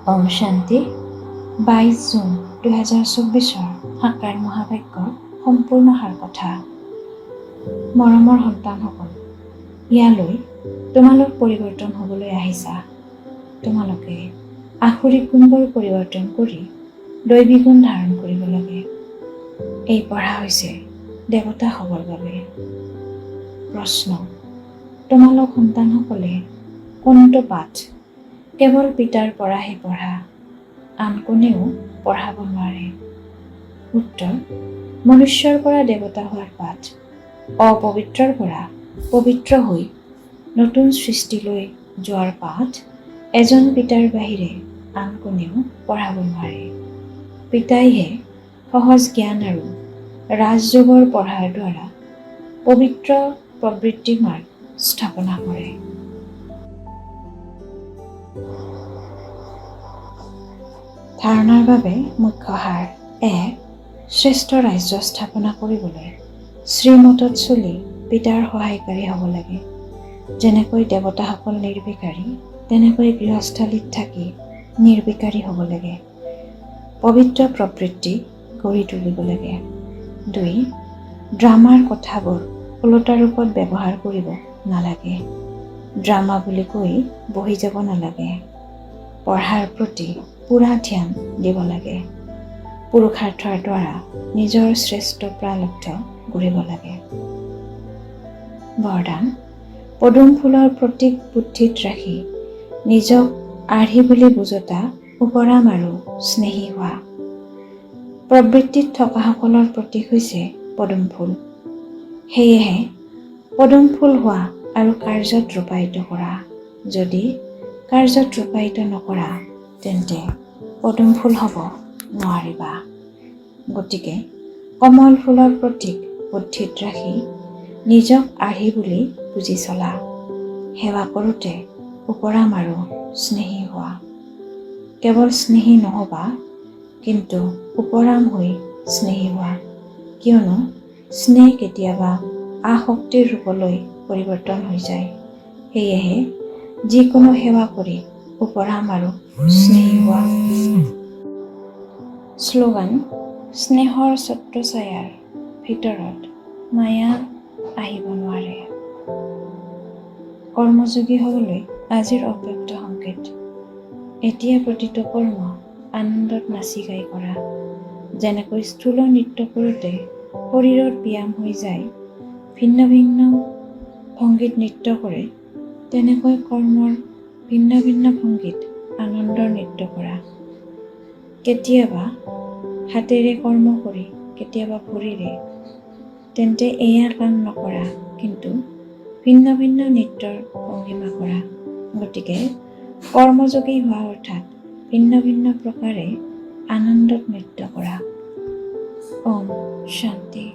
ওম শান্তি। 22 জুন 2024 সাকাৰ মহাবাক্যৰ সম্পূৰ্ণ সাৰ কথা। মৰমৰ সন্তানসকল, ইয়ালৈ তোমালোক পৰিৱৰ্তন হ'বলৈ আহিছা। তোমালোকে আসুৰিক গুণবোৰ পৰিৱৰ্তন কৰি দৈবিক গুণ ধাৰণ কৰিব লাগে। এই পঢ়া হৈছে দেৱতা হ'বৰ বাবে। প্ৰশ্ন: তোমালোক সন্তানসকলে কোনটো পাঠ কেৱল পিতাৰ পৰাহে পঢ়া, আন কোনেও পঢ়াব নোৱাৰে? উত্তৰ: মনুষ্যৰ পৰা দেৱতা হোৱাৰ পাঠ, অপবিত্ৰৰ পৰা পবিত্ৰ হৈ নতুন সৃষ্টিলৈ যোৱাৰ পাঠ এজন পিতাৰ বাহিৰে আন কোনেও পঢ়াব নোৱাৰে। পিতাইহে সহজ জ্ঞান আৰু ৰাজযোগৰ পঢ়াৰ দ্বাৰা পবিত্ৰ প্ৰবৃত্তি মাৰ্গ স্থাপনা কৰে। ধাৰণাৰ বাবে মুখ্য সাৰ: 1. শ্ৰেষ্ঠ ৰাজ্য স্থাপনা কৰিবলৈ শ্ৰীমতত চলি পিতাৰ সহায়কাৰী হ'ব লাগে। যেনেকৈ দেৱতাসকল নিৰ্বিকাৰী, তেনেকৈ গৃহস্থালীত থাকি নিৰ্বিকাৰী হ'ব লাগে। পবিত্ৰ প্ৰবৃত্তি গঢ়ি তুলিব লাগে। 2. ড্ৰামাৰ কথাবোৰ ওলোটা ৰূপত ব্যৱহাৰ কৰিব নালাগে। ড্ৰামা বুলি কৈ বহি যাব নালাগে। পঢ়াৰ প্ৰতি পুৰা ধ্যান দিব লাগে। পুৰুষাৰ্থৰ দ্বাৰা নিজৰ শ্ৰেষ্ঠ প্ৰালব্ধ গঢ়িব লাগে। বৰদান: পদুম ফুলৰ প্ৰতীক বুদ্ধিত ৰাখি নিজক আৰ্হি বুলি বুজতা উপৰাম আৰু স্নেহী হোৱা। প্ৰবৃত্তিত থকাসকলৰ প্ৰতীক হৈছে পদুম ফুল। সেয়েহে পদুম ফুল হোৱা আৰু কাৰ্যত ৰূপায়িত কৰা। যদি কাৰ্যত ৰূপায়িত নকৰা, তেন্তে পদুম ফুল হ'ব নোৱাৰিবা। গতিকে কমল ফুলৰ প্ৰতীক বুদ্ধিত ৰাখি নিজক আৰ্হি বুলি বুজি চলা। সেৱা কৰোঁতে উপৰাম আৰু স্নেহী হোৱা। কেৱল স্নেহী নহ'বা, কিন্তু উপৰাম হৈ স্নেহী হোৱা, কিয়নো স্নেহ কেতিয়াবা আসক্তিৰ ৰূপলৈ পৰিৱৰ্তন হৈ যায়। সেয়েহে যিকোনো সেৱা কৰি উপৰাম আৰু স্নেহী হোৱা। শ্লোগান: স্নেহৰ ছত্ৰছায়াৰ ভিতৰত মায়া আহিব নোৱাৰে। কৰ্মযোগী হ'বলৈ আজিৰ অব্যক্ত সংকেত: এতিয়া প্ৰতিটো কৰ্ম আনন্দত নাচি গাই কৰা। যেনেকৈ স্থূল নৃত্য কৰোঁতে শৰীৰত ব্যায়াম হৈ যায়, ভিন্ন ভিন্ন ভংগীত নৃত্য কৰে, তেনেকৈ কৰ্মৰ ভিন্ন ভিন্ন ভংগীত আনন্দৰ নৃত্য কৰা। কেতিয়াবা হাতেৰে কৰ্ম কৰি, কেতিয়াবা ভৰিৰে, তেন্তে এয়া কাম নকৰা, কিন্তু ভিন্ন ভিন্ন নৃত্যৰ ভংগীমা কৰা। গতিকে কৰ্মযোগী হোৱা অৰ্থাৎ ভিন্ন ভিন্ন প্ৰকাৰে আনন্দত নৃত্য কৰা। ওম শান্তি।